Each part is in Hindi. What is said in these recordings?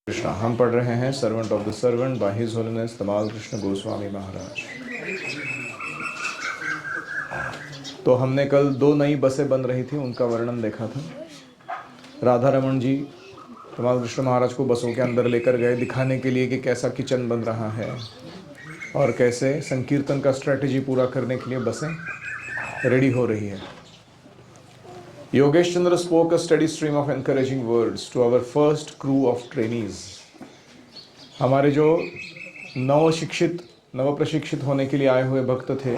कृष्णा। हम पढ़ रहे हैं servant of the servant by his holiness Tamal Krishna Goswami महाराज। तो हमने कल दो नई बसें बन रही थी, उनका वर्णन देखा था। राधा रमन जी तमाल कृष्ण महाराज को बसों के अंदर लेकर गए दिखाने के लिए कि कैसा किचन बन रहा है और कैसे संकीर्तन का स्ट्रेटेजी पूरा करने के लिए बसें रेडी हो रही है। योगेश चंद्र spoke a steady stream of encouraging words to our first crew of trainees। हमारे जो नव प्रशिक्षित होने के लिए आए हुए भक्त थे,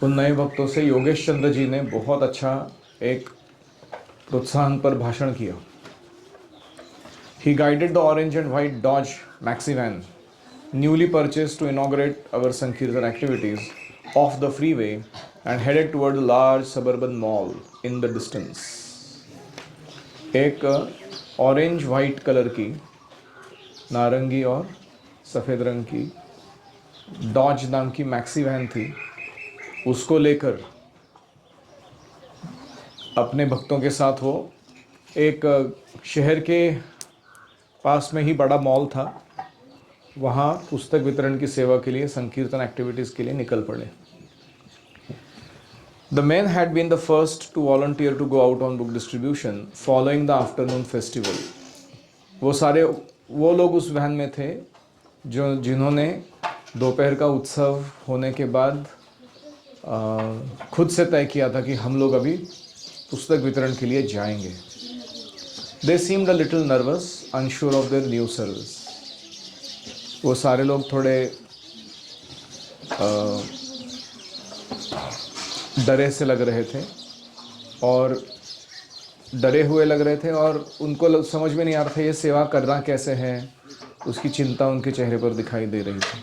उन नए भक्तों से योगेश चंद्र जी ने बहुत अच्छा एक प्रोत्साहन पर भाषण किया। He guided the orange and white Dodge Maxivan, newly purchased to inaugurate our Sankirtan activities, off the freeway and headed toward the large suburban mall in the distance। एक ऑरेंज वाइट कलर की, नारंगी और सफ़ेद रंग की डॉज नाम की मैक्सी वैन थी, उसको लेकर अपने भक्तों के साथ वो एक शहर के पास में ही बड़ा मॉल था, वहाँ पुस्तक वितरण की सेवा के लिए, संकीर्तन एक्टिविटीज़ के लिए निकल पड़े। The men had been the first to volunteer to go out on book distribution following the afternoon festival। वो लोग उस वैन में थे जिन्होंने दोपहर का उत्सव होने के बाद खुद से तय किया था कि हम लोग अभी पुस्तक वितरण के लिए जाएंगे। They seemed a little nervous, unsure of their new service। वो सारे लोग थोड़े डरे से लग रहे थे और डरे हुए लग रहे थे और उनको समझ में नहीं आ रहा था ये सेवा करना कैसे है, उसकी चिंता उनके चेहरे पर दिखाई दे रही थी।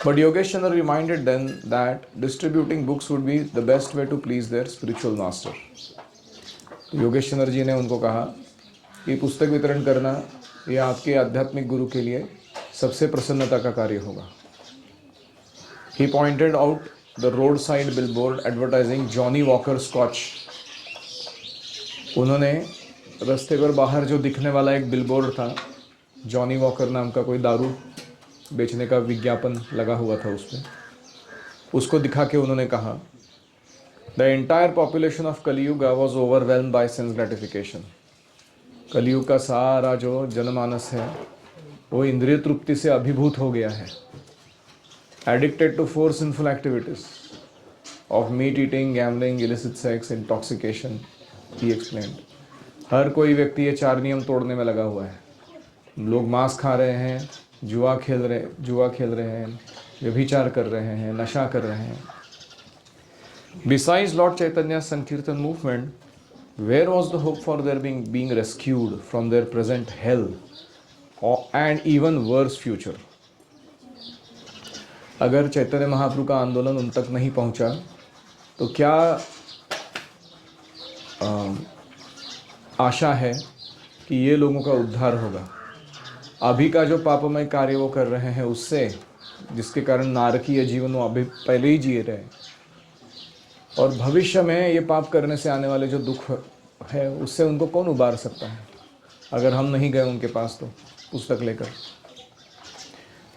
But Yogesh Chandra reminded them that distributing books would be the best way to please their spiritual master। Yogesh Chandra ji ने उनको कहा कि पुस्तक वितरण करना ये आपके आध्यात्मिक गुरु के लिए सबसे प्रसन्नता का कार्य होगा। He pointed out the roadside billboard advertising Johnny Walker Scotch। उन्होंने रास्ते पर बाहर जो दिखने वाला एक बिलबोर्ड था, जॉनी वॉकर नाम का कोई दारू बेचने का विज्ञापन लगा हुआ था उसमें, उसको दिखा के उन्होंने कहा The entire population of Kaliyuga was overwhelmed by sense gratification। कलयुग का सारा जो जनमानस है वो इंद्रिय तृप्ति से अभिभूत हो गया है। Addicted to four sinful activities of meat eating, gambling, illicit sex, intoxication, he explained। हर कोई व्यक्ति ये चार नियम तोड़ने में लगा हुआ है। लोग मांस खा रहे हैं, जुआ खेल रहे हैं, व्यभिचार कर रहे हैं, नशा कर रहे हैं। Besides Lord Chaitanya's Sankirtan movement, where was the hope for their being rescued from their present hell and even worse future? अगर चैतन्य महाप्रभु का आंदोलन उन तक नहीं पहुंचा तो क्या आशा है कि ये लोगों का उद्धार होगा। अभी का जो पापमय कार्य वो कर रहे हैं उससे, जिसके कारण नारकीय जीवन वो अभी पहले ही जी रहे हैं, और भविष्य में ये पाप करने से आने वाले जो दुख है उससे उनको कौन उबार सकता है अगर हम नहीं गए उनके पास तो पुस्तक लेकर।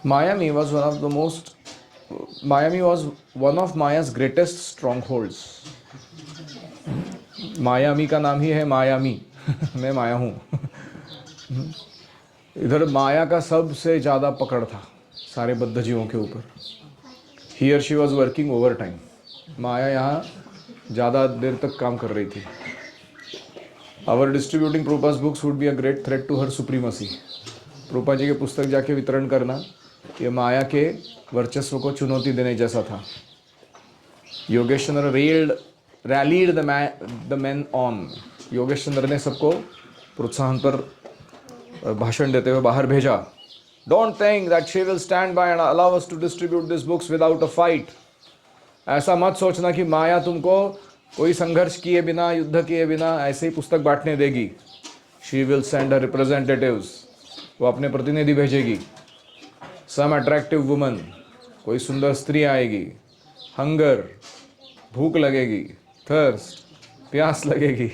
Miami was one of Maya's greatest strongholds। Miami का नाम ही है मायामी मैं माया हूँ। इधर माया का सबसे ज़्यादा पकड़ था सारे बद्ध जीवों के ऊपर। Here she was working overtime। माया यहाँ ज़्यादा देर तक काम कर रही थी। Our distributing Prabhupada's books would be a great threat to her supremacy। Prabhupada ji के पुस्तक जाके वितरण करना ये माया के वर्चस्व को चुनौती देने जैसा था। योगेश चंद्र rallied the men on। Yogesh चंद्र ने सबको प्रोत्साहन पर भाषण देते हुए बाहर भेजा। Don't think that she will stand by and allow us to distribute these books without a fight। ऐसा मत सोचना कि माया तुमको कोई संघर्ष किए बिना, युद्ध किए बिना ऐसे ही पुस्तक बांटने देगी। She will send her representatives। वो अपने प्रतिनिधि भेजेगी। Some attractive woman। कोई सुंदर स्त्री आएगी। Hunger। भूख लगेगी। Thirst। प्यास लगेगी।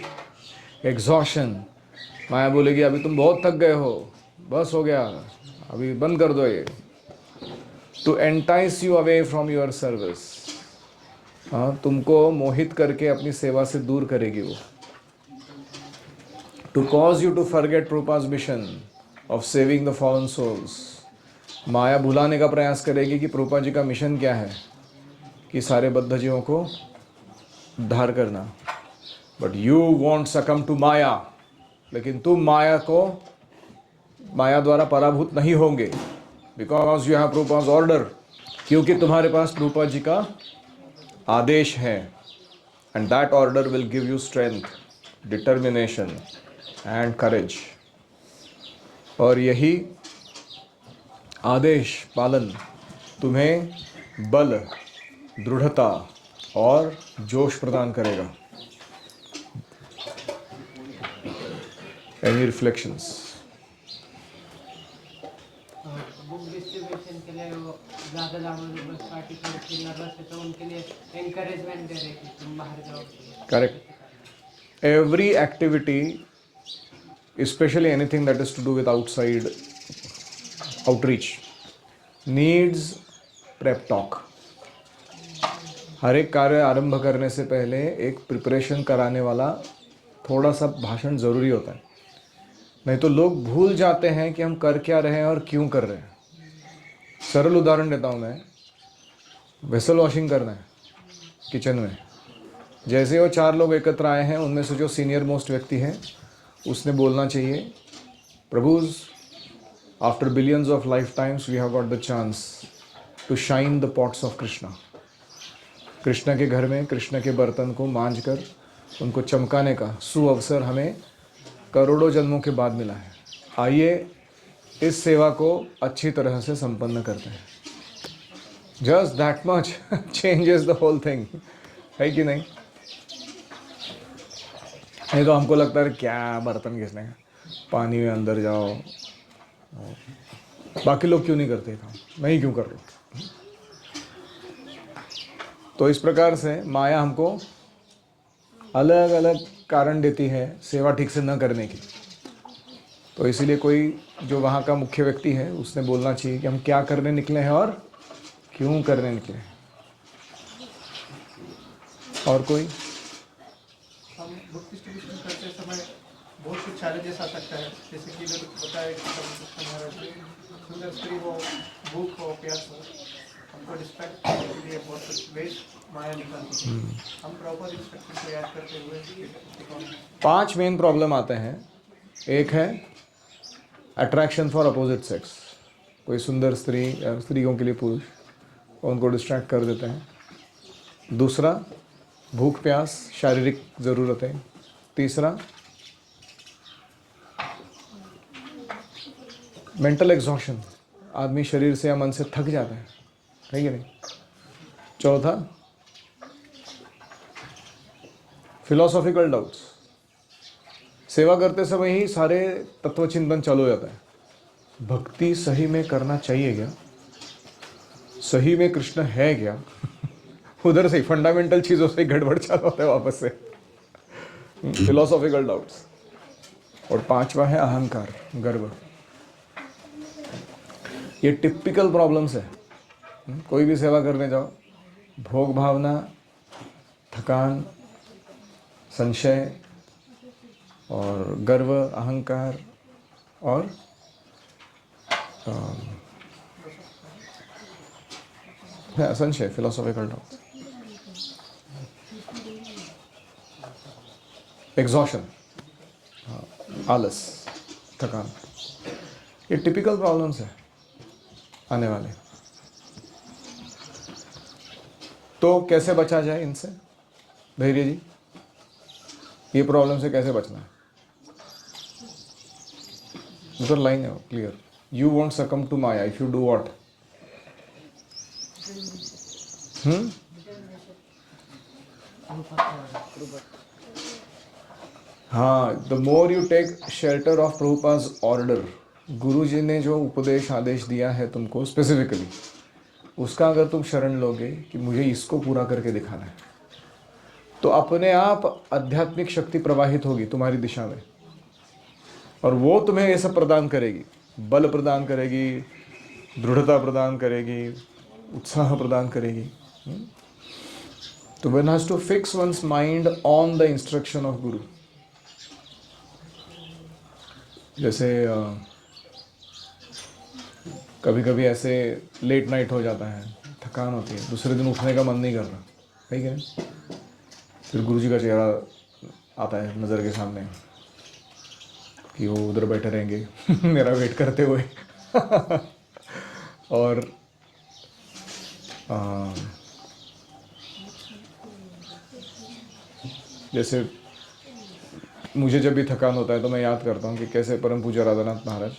Exhaustion। माया बोलेगी अभी तुम बहुत थक गए हो, बस हो गया, अभी बंद कर दो ये, to entice you away from your service. हाँ, तुमको मोहित करके अपनी सेवा से दूर करेगी वो। To cause you to forget Prabhupada mission of saving the fallen souls. Maya भुलाने का प्रयास करेगी कि प्रभुपाद जी का मिशन क्या है, कि सारे बद्ध जीवों को उद्धार करना। But you won't succumb to Maya, लेकिन तुम माया द्वारा पराभूत नहीं होंगे, because you have Prabhupada order, क्योंकि तुम्हारे पास प्रभुपाद जी का आदेश है। And that order will give you strength, determination and courage. और यही आदेश पालन तुम्हें बल, दृढ़ता और जोश प्रदान करेगा। Any reflections? बुक डिस्ट्रीब्यूशन के लिए वो ज़्यादा बस पार्टी नर्वस है तो उनके लिए एनकरेजमेंट दे रहे कि तुम बाहर जाओ। Correct. Every activity, especially anything that is to do with outside outreach, needs prep talk. हर एक कार्य आरंभ करने से पहले एक प्रिपरेशन कराने वाला थोड़ा सा भाषण ज़रूरी होता है, नहीं तो लोग भूल जाते हैं कि हम कर क्या रहे हैं और क्यों कर रहे हैं। सरल उदाहरण देता हूँ मैं, वेसल वॉशिंग करना है किचन में, जैसे वो 4 लोग एकत्र आए हैं, उनमें से जो सीनियर मोस्ट व्यक्ति है उसने बोलना चाहिए, प्रभुज, after billions of life times we have got the chance to shine the pots of Krishna. Krishna के घर में कृष्ण के बर्तन को मांझ कर उनको चमकाने का सुअवसर हमें करोड़ों जन्मों के बाद मिला है। आइए इस सेवा को अच्छी तरह से संपन्न करते हैं। Just that much changes the whole thing, है कि नहीं? नहीं तो हमको लगता है क्या बर्तन घिसने, पानी में अंदर जाओ, बाकी लोग क्यों नहीं करते काम, मैं ही क्यों कर रहा हूँ। तो इस प्रकार से माया हमको अलग अलग कारण देती है सेवा ठीक से न करने की। तो इसीलिए कोई जो वहाँ का मुख्य व्यक्ति है उसने बोलना चाहिए कि हम क्या करने निकले हैं और क्यों करने निकले हैं। और कोई? हम बुक डिस्ट्रीब्यूशन करते समय बहुत कुछ चैलेंजेस आ सकता है, जैसे कि इधर बताया कि सुंदर स्त्री हो, भूख हो, प्यास हो, हमको डिस्ट्रैक्ट करने के लिए बहुत कुछ वेस्ट माया निकालती है। हम प्रॉपर इंस्ट्रक्शन को याद करते हुए 5 मेन प्रॉब्लम आते हैं। एक है अट्रैक्शन फॉर अपोजिट सेक्स, कोई सुंदर स्त्री या स्त्रियों के लिए पुरुष उनको डिस्ट्रैक्ट कर देते हैं। दूसरा भूख प्यास, शारीरिक ज़रूरतें। तीसरा मेंटल एग्जॉशन, आदमी शरीर से या मन से थक जाता है कि नहीं। चौथा फिलोसॉफिकल डाउट्स, सेवा करते समय ही सारे तत्व चिंतन चालू हो जाता है। भक्ति सही में करना चाहिए क्या, सही में कृष्ण है क्या उधर से फंडामेंटल चीज़ों से गड़बड़ चालू होता है वापस से। Philosophical doubts. और 5वां है अहंकार, गर्व। ये टिपिकल प्रॉब्लम्स है। कोई भी सेवा करने जाओ, भोग भावना, थकान, संशय और गर्व, अहंकार और संशय, फिलोसॉफिकल डाउट, एग्जॉशन, आलस, थकान, ये टिपिकल प्रॉब्लम्स है आने वाले। तो कैसे बचा जाए इनसे? धैर्य जी, ये प्रॉब्लम से कैसे बचना है? उधर लाइन है clear, you won't succumb to Maya if you do what? हाँ, the more you take shelter of Prabhupada order, गुरु जी ने जो उपदेश आदेश दिया है तुमको स्पेसिफिकली, उसका अगर तुम शरण लोगे कि मुझे इसको पूरा करके दिखाना है, तो अपने आप आध्यात्मिक शक्ति प्रवाहित होगी तुम्हारी दिशा में। और वो तुम्हें ये सब प्रदान करेगी, बल प्रदान करेगी, दृढ़ता प्रदान करेगी, उत्साह प्रदान करेगी। तो one has to fix one's mind on the instruction of guru. जैसे कभी कभी ऐसे लेट नाइट हो जाता है, थकान होती है, दूसरे दिन उठने का मन नहीं कर रहा, है कि नहीं? फिर गुरु जी का चेहरा आता है नज़र के सामने कि वो उधर बैठे रहेंगे मेरा वेट करते हुए और जैसे मुझे जब भी थकान होता है तो मैं याद करता हूँ कि कैसे परम पूज्य राधानाथ महाराज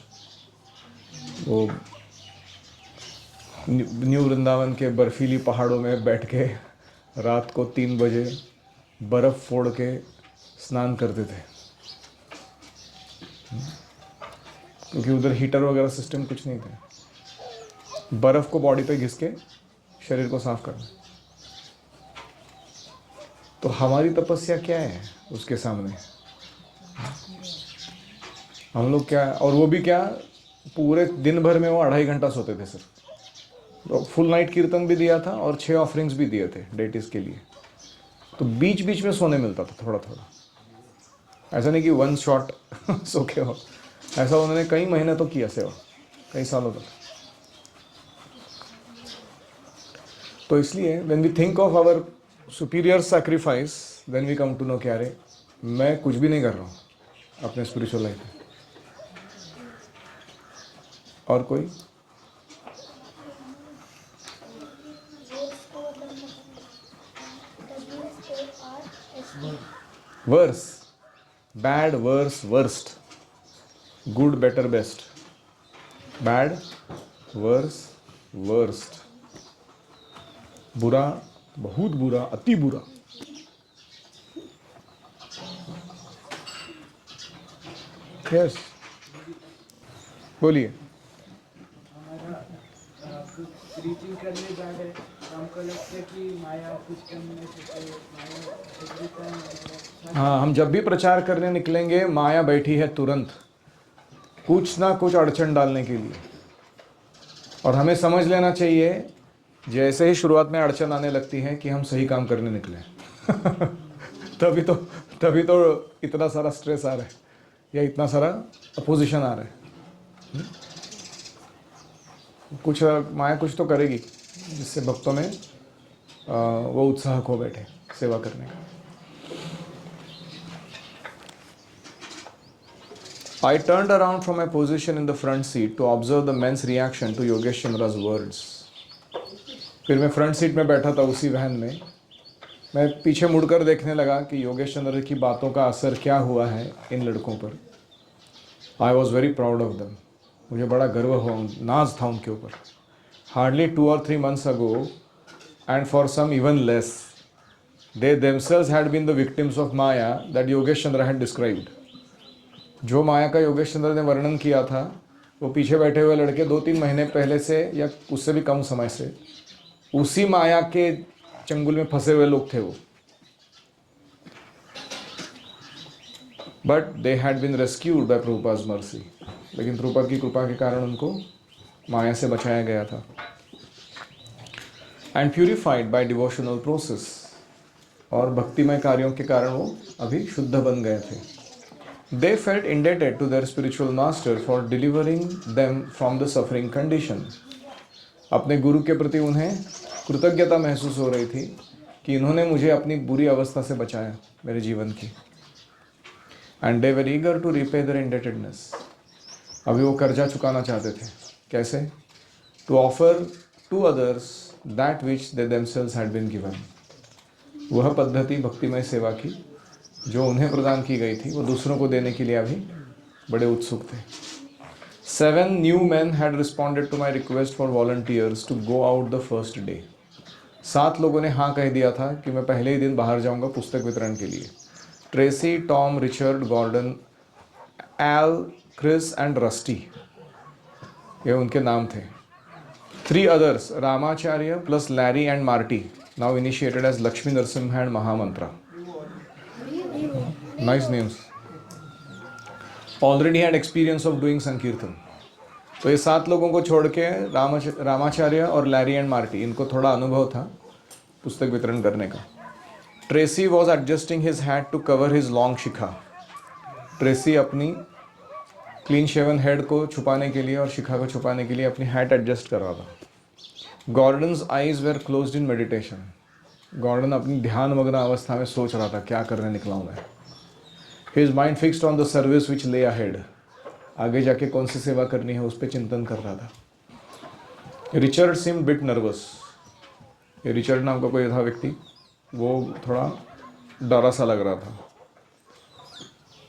वो न्यू वृंदावन के बर्फीली पहाड़ों में बैठ के रात को 3 बजे बर्फ़ फोड़ के स्नान करते थे, क्योंकि उधर हीटर वगैरह सिस्टम कुछ नहीं थे। बर्फ़ को बॉडी पे घिस के शरीर को साफ करना। तो हमारी तपस्या क्या है उसके सामने? हम लोग क्या, और वो भी क्या, पूरे दिन भर में वो 2.5 घंटा सोते थे सर। तो फुल नाइट कीर्तन भी दिया था और 6 ऑफरिंग्स भी दिए थे डेटिस के लिए। तो बीच बीच में सोने मिलता था थोड़ा थोड़ा, ऐसा नहीं कि 1 शॉट सो के हो। ऐसा उन्होंने कई महीने तो किया सेवा, कई सालों तक। तो इसलिए when we think of our superior sacrifice, then we come to know कि अरे मैं कुछ भी नहीं कर रहा हूँ अपने स्पिरिचुअल लाइफ में। और कोई? Worse, bad, worse, worst, good, better, best, bad, worse, worst, बुरा, बहुत बुरा, अति बुरा। यस, बोलिए। रीचिंग करने जा रहे तो हमको लगता है कि माया कुछ करने से माया। हाँ, हम जब भी प्रचार करने निकलेंगे माया बैठी है तुरंत कुछ ना कुछ अड़चन डालने के लिए। और हमें समझ लेना चाहिए जैसे ही शुरुआत में अड़चन आने लगती है कि हम सही काम करने निकले तभी तो इतना सारा स्ट्रेस आ रहा है या इतना सारा अपोजिशन आ रहा है। कुछ माया कुछ तो करेगी जिससे भक्तों में वो उत्साह खो बैठे सेवा करने का। I turned around from my position in the front seat to observe the men's reaction to Yogesh Chandra's words. फिर मैं फ्रंट सीट में बैठा था उसी वैन में। मैं पीछे मुड़कर देखने लगा कि योगेश चंद्र की बातों का असर क्या हुआ है इन लड़कों पर। I was very proud of them. मुझे बड़ा गर्व हुआ, नाज था उनके ऊपर। Hardly 2 or 3 months ago, and for some even less, they themselves had been the victims of Maya that Yogesh Chandra had described. जो माया का योगेश चंद्र ने वर्णन किया था, वो पीछे बैठे हुए लड़के 2-3 महीने पहले से या उससे भी कम समय से उसी माया के चंगुल में फंसे हुए लोग थे वो। But they had been rescued by Prabhupada mercy. लेकिन प्रभुपाद की कृपा के कारण उनको माया से बचाया गया था। And purified bye devotional process, और भक्तिमय कार्यों के कारण वो अभी शुद्ध बन गए थे। They felt indebted to their spiritual master for delivering them from the suffering condition. अपने गुरु के प्रति उन्हें कृतज्ञता महसूस हो रही थी कि इन्होंने मुझे अपनी बुरी अवस्था से बचाया, मेरे जीवन की। And they were eager to repay their indebtedness. अभी वो कर्जा चुकाना चाहते थे। कैसे? To offer to others that which they themselves had been given. वह पद्धति भक्तिमय सेवा की जो उन्हें प्रदान की गई थी, वो दूसरों को देने के लिए अभी बड़े उत्सुक थे। 7 new men had responded to my request for volunteers to go out the first day. 7 लोगों ने हाँ कह दिया था कि मैं पहले ही दिन बाहर जाऊंगा पुस्तक वितरण के लिए। Tracy, Tom, Richard, Gordon, Al, Chris and Rusty, ये उनके नाम थे। 3 others, Ramacharya plus Larry and Marty, now initiated as Lakshmi Narasimha and Mahamantra. Nice names. Already had experience of doing sankirtan. तो ये 7 लोगों को छोड़ के रामाचार्य और लैरी एंड मार्टी, इनको थोड़ा अनुभव था पुस्तक वितरण करने का। Tracy was adjusting his hat to cover his long shikha. Tracy अपनी क्लीन शेवन हेड को छुपाने के लिए और शिखा को छुपाने के लिए अपनी हैट एडजस्ट कर रहा था। Gordon's eyes were closed in meditation. Gordon अपनी ध्यान मग्न अवस्था में सोच रहा था, क्या करने निकला हूँ मैं। His mind fixed on the service which ले अहेड। आगे जाके कौन सी सेवा करनी है उस पर चिंतन कर रहा था। Richard SIM bit nervous. ये रिचर्ड नाम का कोई था व्यक्ति, वो थोड़ा डरा सा लग रहा था।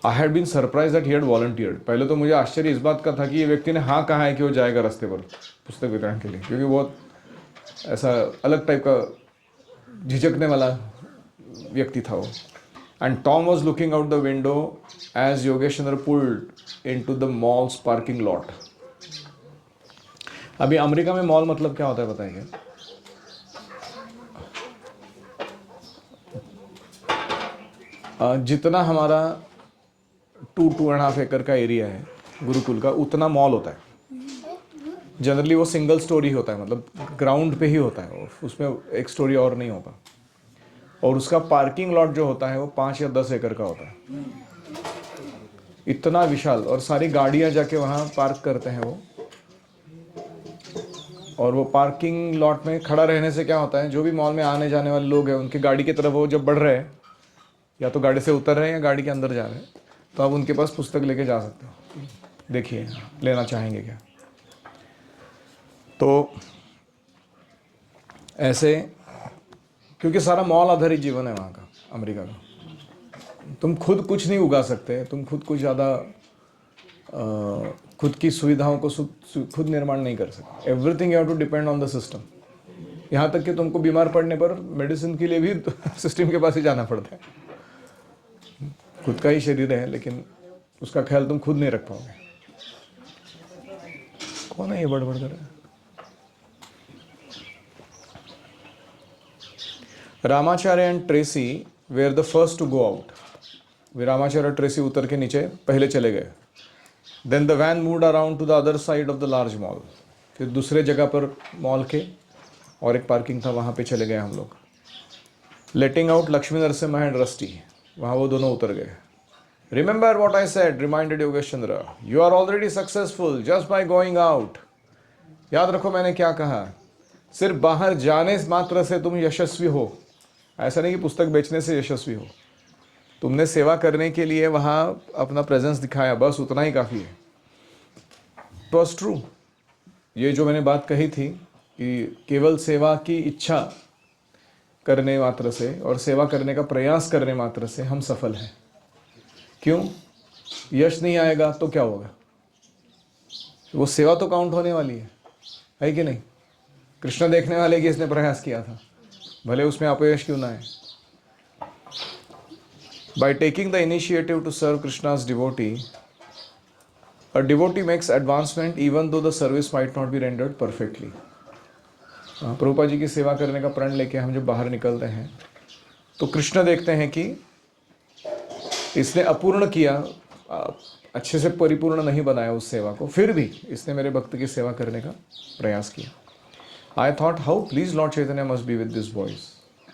I had been surprise that he had volunteered. पहले तो मुझे आश्चर्य इस बात का था कि ये व्यक्ति ने हाँ कहा है कि वो जाएगा रास्ते पर पुस्तक वितरण के लिए, क्योंकि बहुत ऐसा अलग टाइप का झिझकने वाला व्यक्ति था वो। And Tom was looking out the window as Yogesh Chandra pulled into the mall's parking lot. अभी अमेरिका में मॉल मतलब क्या होता है बताएंगे? जितना हमारा 2.5 एकड़ का एरिया है गुरुकुल का, उतना मॉल होता है। जनरली वो सिंगल स्टोरी होता है, मतलब ग्राउंड पे ही होता है, उसमें एक स्टोरी और नहीं होता। और उसका पार्किंग लॉट जो होता है वो 5 या 10 एकड़ का होता है, इतना विशाल। और सारी गाड़ियां जाके वहाँ पार्क करते हैं वो। और वो पार्किंग लॉट में खड़ा रहने से क्या होता है, जो भी मॉल में आने जाने वाले लोग हैं उनकी गाड़ी की तरफ वो जब बढ़ रहे हैं, या तो गाड़ी से उतर रहे हैं या गाड़ी के अंदर जा रहे हैं, तो आप उनके पास पुस्तक लेके जा सकते हो, देखिए लेना चाहेंगे क्या। तो ऐसे, क्योंकि सारा मॉल आधारित जीवन है वहाँ का, अमेरिका का। तुम खुद कुछ नहीं उगा सकते, तुम खुद कुछ ज़्यादा खुद की सुविधाओं को खुद निर्माण नहीं कर सकते। Everything you have to depend on the system. यहाँ तक कि तुमको बीमार पड़ने पर मेडिसिन के लिए भी सिस्टम के पास ही जाना पड़ता है। खुद का ही शरीर है लेकिन उसका ख्याल तुम खुद नहीं रख पाओगे। कौन है ये बड़बड़ कर रहा है? Ramacharya and Tracy were the first to go out. Ramacharya और ट्रेसी उतर के नीचे पहले चले गए। Then the van moved around to the other side of the large mall. फिर दूसरे जगह पर मॉल के और एक पार्किंग था, वहाँ पे चले गए हम लोग। Letting out Lakshmi Narasimha and Rusty, वहाँ वो दोनों उतर गए। Remember what I said, reminded Yogesh Chandra, you are already successful just by going out. याद रखो मैंने क्या कहा, सिर्फ बाहर जाने मात्र से तुम यशस्वी हो। ऐसा नहीं कि पुस्तक बेचने से यशस्वी हो, तुमने सेवा करने के लिए वहाँ अपना प्रेजेंस दिखाया, बस उतना ही काफ़ी है। It was true. ये जो मैंने बात कही थी कि केवल सेवा की इच्छा करने मात्र से और सेवा करने का प्रयास करने मात्र से हम सफल हैं। क्यों? यश नहीं आएगा तो क्या होगा? वो सेवा तो काउंट होने वाली है कि नहीं? कृष्ण देखने वाले कि इसने प्रयास किया था, भले उसमें अपयश क्यों ना है। By taking the initiative to serve Krishna's devotee, a devotee makes advancement even though the service might not be rendered perfectly. Prabhupada ji की सेवा करने का प्रण लेके हम जब बाहर निकलते हैं तो कृष्ण देखते हैं कि इसने अपूर्ण किया, अच्छे से परिपूर्ण नहीं बनाया उस सेवा को, फिर भी इसने मेरे भक्त की सेवा करने का प्रयास किया। I thought how please Lord Chaitanya must be with this boys.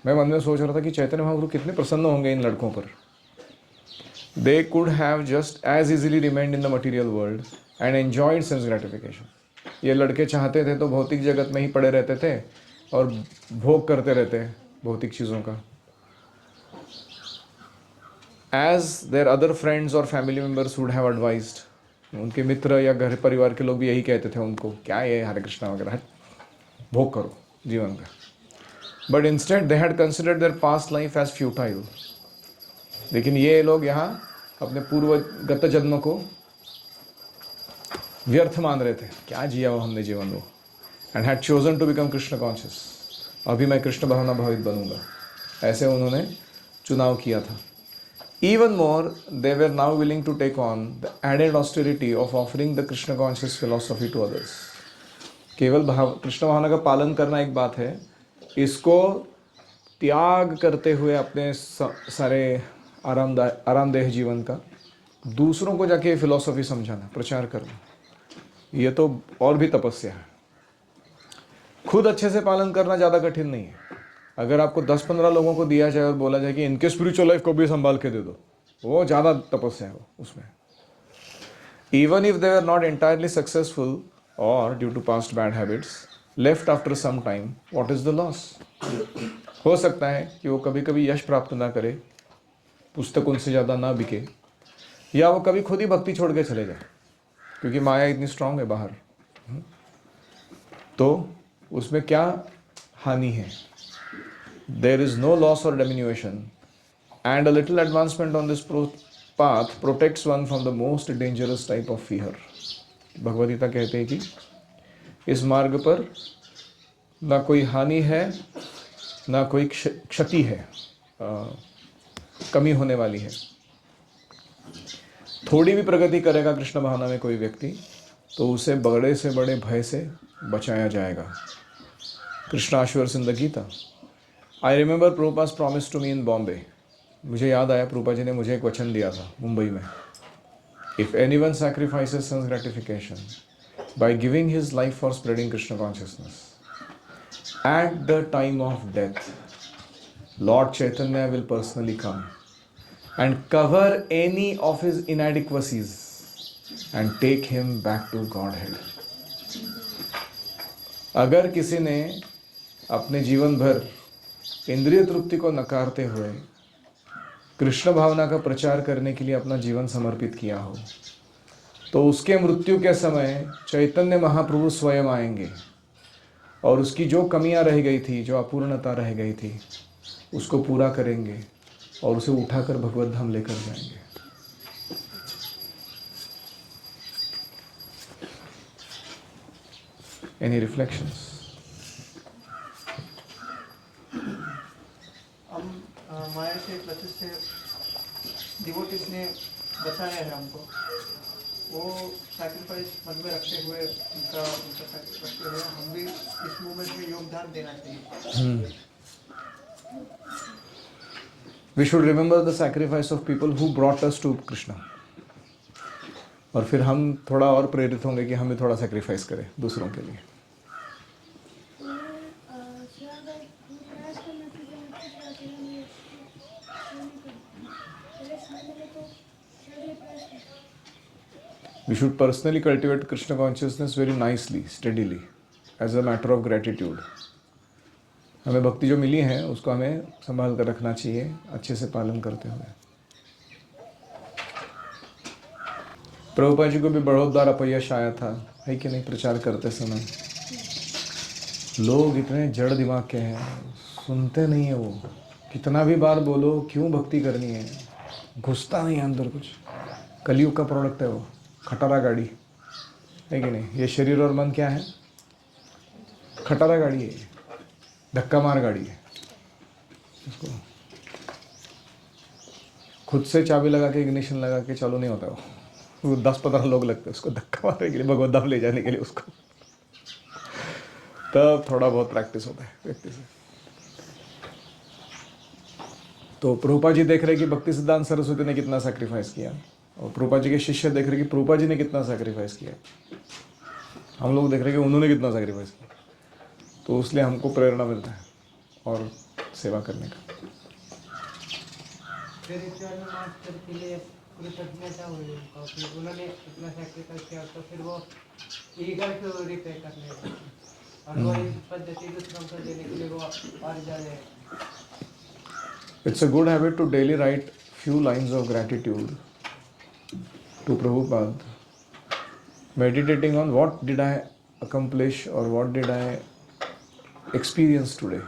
मैं मन में सोच रहा था कि चैतन्य महाप्रभु कितने प्रसन्न होंगे इन लड़कों पर। They could have just as easily remained in the material world and enjoyed sense gratification. ये लड़के चाहते थे तो भौतिक जगत में ही पड़े रहते थे और भोग करते रहते भौतिक चीज़ों का। As their other friends or family members would have advised, उनके मित्र या घर परिवार के लोग भी यही कहते थे उनको, क्या ये हरे कृष्णा वगैरह, भोग करो जीवन का। But instead they had considered their past life as futile. लेकिन ये लोग यहाँ अपने पूर्वगत जन्म को व्यर्थ मान रहे थे, क्या जिया वो हमने जीवन वो। And had chosen to become Krishna conscious, अभी मैं कृष्ण भावना भावित बनूंगा, ऐसे उन्होंने चुनाव किया था। Even more they were now willing to take on the added austerity of offering the Krishna conscious philosophy to others. केवल कृष्ण भावना का पालन करना एक बात है, इसको त्याग करते हुए अपने सारे आरामदेह जीवन का दूसरों को जाके फिलॉसफी समझाना, प्रचार करना, ये तो और भी तपस्या है। खुद अच्छे से पालन करना ज़्यादा कठिन नहीं है। अगर आपको 10-15 लोगों को दिया जाए और बोला जाए कि इनके स्पिरिचुअल लाइफ को भी संभाल के दे दो, वो ज़्यादा तपस्या है वो उसमें। Even if they were not entirely successful or due to past bad habits, left after some time, what is the loss? हो सकता है कि वो कभी कभी यश प्राप्त ना करे, पुस्तक उनसे ज़्यादा ना बिके, या वो कभी खुद ही भक्ति छोड़ के चले जाए, क्योंकि माया इतनी स्ट्रांग है बाहर। तो उसमें क्या हानि है? There is no loss or diminution, and a little advancement on this path protects one from the most dangerous type of fear. Bhagavad Gita कहते हैं कि इस मार्ग पर ना कोई हानि है, ना कोई क्षति है, कमी होने वाली है। थोड़ी भी प्रगति करेगा कृष्ण भावना में कोई व्यक्ति, तो उसे बड़े से बड़े भय से बचाया जाएगा। Krishna assures in the Gita. I remember Prabhupada promise to me in Bombay. मुझे याद आया प्रभुपाद जी ने मुझे एक वचन दिया था मुंबई में। If anyone sacrifices sense gratification by giving his life for spreading Krishna consciousness, at the time of death Lord Chaitanya will personally come and cover any of his inadequacies and take him back to Godhead. अगर किसी ने अपने जीवन भर इंद्रिय तृप्ति को नकारते हुए कृष्ण भावना का प्रचार करने के लिए अपना जीवन समर्पित किया हो, तो उसके मृत्यु के समय चैतन्य महाप्रभु स्वयं आएंगे और उसकी जो कमियां रह गई थी, जो अपूर्णता रह गई थी, उसको पूरा करेंगे और उसे उठाकर भगवत धाम लेकर जाएंगे। Any reflections? हम माया से लक्षित से डिवोटीज ने बचाया है हमको, वो सैक्रिफाइस मन में रखते हुए उनका सैक्रिफाइस रखते हुए हम भी इस मूवमेंट में योगदान देना चाहिए। We should remember the sacrifice of people who brought us to Krishna. और फिर हम थोड़ा और प्रेरित होंगे कि हम भी थोड़ा सैक्रिफाइस करें दूसरों के लिए। We should personally cultivate Krishna consciousness very nicely, steadily, as a matter of gratitude. हमें भक्ति जो मिली है उसको हमें संभाल कर रखना चाहिए, अच्छे से पालन करते हुए। प्रभुपाद जी को भी बहुत बार अपयश आया था, है कि नहीं? प्रचार करते समय लोग इतने जड़ दिमाग के हैं, सुनते नहीं है वो। कितना भी बार बोलो क्यों भक्ति करनी है, घुसता नहीं है अंदर कुछ। कलयुग का प्रोडक्ट है वो, खटारा गाड़ी, है कि नहीं? ये शरीर और मन क्या है? खटारा गाड़ी है, धक्का मार गाड़ी है। उसको खुद से चाबी लगा के इग्निशन लगा के चालू नहीं होता वो 10-15 लोग लगते हैं उसको धक्का मारने के लिए, भगवत धाम ले जाने के लिए उसको। तब थोड़ा बहुत प्रैक्टिस होता है व्यक्ति से। तो प्रभुपाद जी देख रहे कि भक्ति सिद्धांत सरस्वती ने कितना सैक्रिफाइस किया, और प्रभुपाद जी के शिष्य देख रहे कि प्रभुपाद जी ने कितना सैक्रिफाइस किया। हम लोग देख रहे कि उन्होंने कितना सैक्रिफाइस किया, तो इसलिए हमको प्रेरणा मिलता है और सेवा करने का। स्पिरिचुअल मास्टर के लिए कृतज्ञता हुई उनको कि उन्होंने इतना सैक्रिफाइस किया, तो फिर वो ईगर को रिपे करने लगे और वो इस पद्धति दूसरों को देने के लिए वो और ज़्यादा। It's a good habit to daily write few lines of gratitude to Prabhupada, meditating on what did I accomplish or what did I experience today.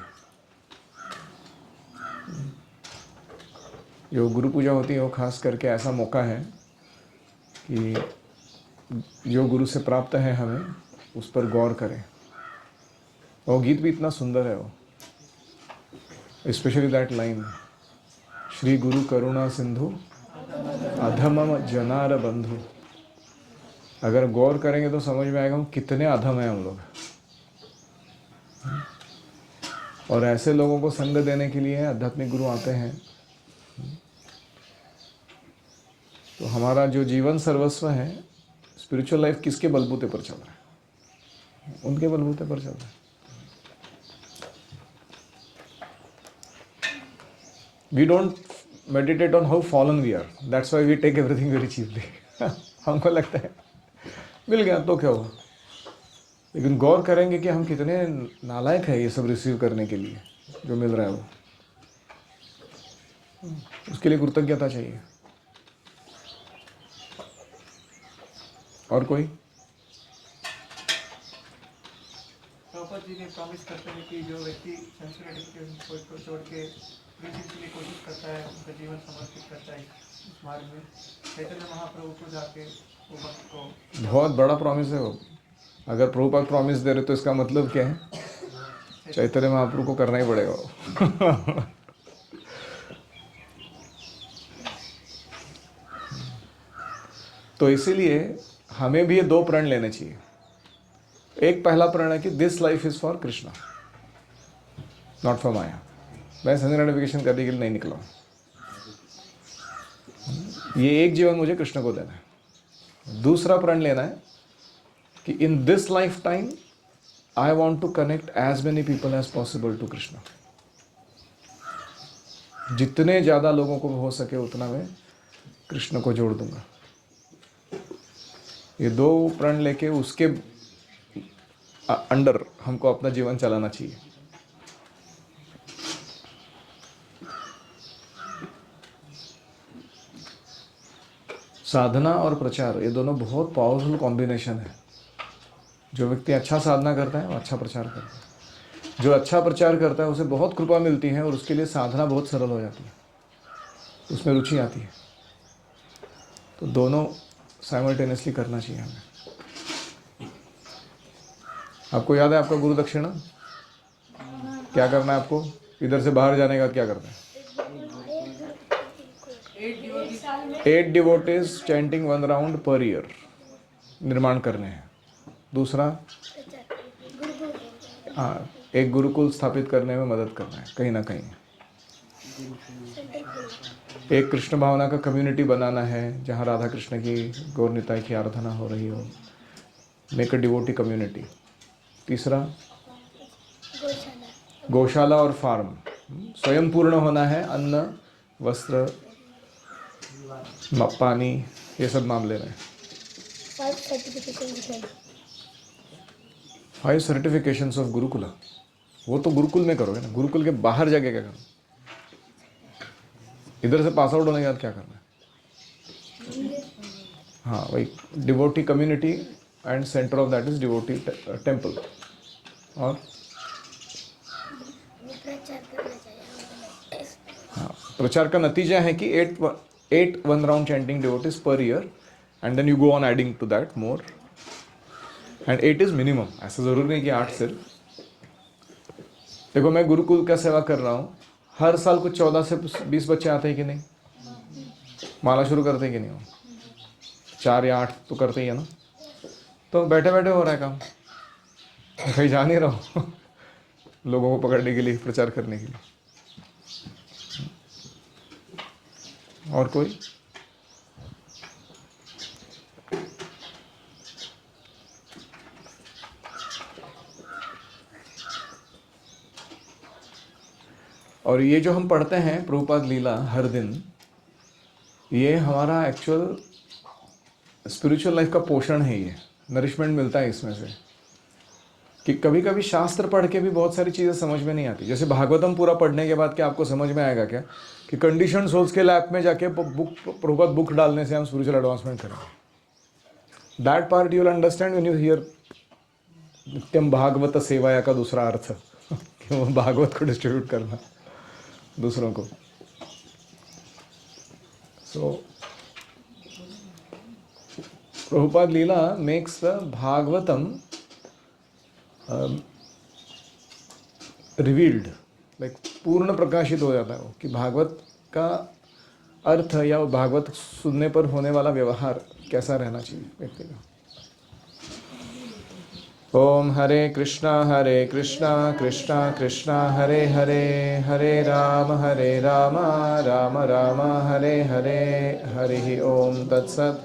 जो गुरु पूजा होती है वो खास करके ऐसा मौका है कि जो गुरु से प्राप्त है हमें उस पर गौर करें। वो गीत भी इतना सुंदर है वो, स्पेशली दैट लाइन, श्री गुरु करुणा सिंधु अधमम जनार बंधु। अगर गौर करेंगे तो समझ में आएगा हम कितने अधम हैं हम लोग, और ऐसे लोगों को संग देने के लिए आध्यात्मिक गुरु आते हैं। तो हमारा जो जीवन सर्वस्व है, स्पिरिचुअल लाइफ किसके बलबूते पर चल रहा है? उनके बलबूते पर चल रहा है। We don't meditate on how fallen we are, that's why we take everything very cheaply. हमको लगता है मिल गया तो क्या हुआ, लेकिन गौर करेंगे कि हम कितने नालायक हैं ये सब रिसीव करने के लिए जो मिल रहा है वो, उसके लिए कृतज्ञता चाहिए। और कोई? प्रभुपाद जी ने प्रॉमिस करते हैं कि जो व्यक्ति संस्कृति को छोड़ के प्रीचिंग के लिए कोशिश करता है, उनका जीवन समर्पित करता है इस मार्ग में, चैतन्य महाप्रभु को जाके वो भक्त को। बहुत बड़ा प्रॉमिस है वो। अगर प्रभुपाद प्रॉमिस दे रहे तो इसका मतलब क्या है? चैतन्य महाप्रभु को करना ही पड़ेगा वो। तो इसीलिए हमें भी ये 2 प्रण लेने चाहिए। एक पहला प्रण है कि this life is for Krishna, not for Maya. मैं सेंस ग्रेटिफिकेशन करने के लिए नहीं निकला हूं। ये एक जीवन मुझे कृष्ण को देना है। दूसरा प्रण लेना है कि in this lifetime I want to connect as many people as possible to Krishna. जितने ज़्यादा लोगों को हो सके उतना मैं कृष्ण को जोड़ दूंगा। ये 2 प्रण लेके उसके अंडर हमको अपना जीवन चलाना चाहिए। साधना और प्रचार ये दोनों बहुत पावरफुल कॉम्बिनेशन है। जो व्यक्ति अच्छा साधना करता है वो अच्छा प्रचार करता है। जो अच्छा प्रचार करता है उसे बहुत कृपा मिलती है और उसके लिए साधना बहुत सरल हो जाती है, उसमें रुचि आती है। तो दोनों साइमल्टेनियसली करना चाहिए हमें। आपको याद है आपका गुरु दक्षिणा क्या करना है? आपको इधर से बाहर जाने का क्या करना है? 8 devotees chanting 1 round per year निर्माण करने हैं। दूसरा, हाँ, एक गुरुकुल स्थापित करने में मदद करना है कहीं ना कहीं। एक कृष्ण भावना का कम्युनिटी बनाना है जहाँ राधा कृष्ण की, गौर निताई की आराधना हो रही हो। Make a devotee community. तीसरा, गौशाला और फार्म। स्वयं पूर्ण होना है, अन्न, वस्त्र, पानी, ये सब मामले में। 5 सर्टिफिकेशंस ऑफ गुरुकुला, वो तो गुरुकुल में करोगे ना, गुरुकुल के बाहर जाके क्या करना? इधर से पास आउट होने के बाद क्या करना है? हाँ वही, devotee community and centre of that is devotee temple. और हाँ, प्रचार का नतीजा है कि 8 1 round chanting devotees per year and then you go on adding to that more, and 8 is minimum. ऐसा जरूरी नहीं कि 8 सिर्फ। देखो मैं गुरुकुल का सेवा कर रहा हूँ, हर साल कुछ 14 से 20 बच्चे आते हैं कि नहीं? माला शुरू करते हैं कि नहीं? हो 4 या 8 तो करते ही है ना। तो बैठे बैठे हो रहा है काम, कहीं जा नहीं रहा हूँ लोगों को पकड़ने के लिए, प्रचार करने के लिए। और कोई? और ये जो हम पढ़ते हैं प्रभुपाद लीला हर दिन, ये हमारा एक्चुअल स्पिरिचुअल लाइफ का पोषण है। ये नरिशमेंट मिलता है इसमें से। कि कभी कभी शास्त्र पढ़ के भी बहुत सारी चीज़ें समझ में नहीं आती। जैसे भागवतम पूरा पढ़ने के बाद क्या आपको समझ में आएगा क्या कि कंडीशन सोल्स के लैब में जाके प्रभुपाद बुक डालने से हम स्पिरिचुअल एडवांसमेंट करेंगे? That part you will understand when you here नित्यम भागवत सेवाया का दूसरा अर्थ कि वो भागवत को डिस्ट्रीब्यूट करना दूसरों को। So Prabhupada lila makes the Bhagavatam revealed, like पूर्ण प्रकाशित हो जाता है वो कि भागवत का अर्थ या भागवत सुनने पर होने वाला व्यवहार कैसा रहना चाहिए व्यक्ति का। ओम हरे कृष्णा कृष्णा कृष्णा हरे हरे, हरे राम राम राम हरे हरे, हरि ओम तत्सत।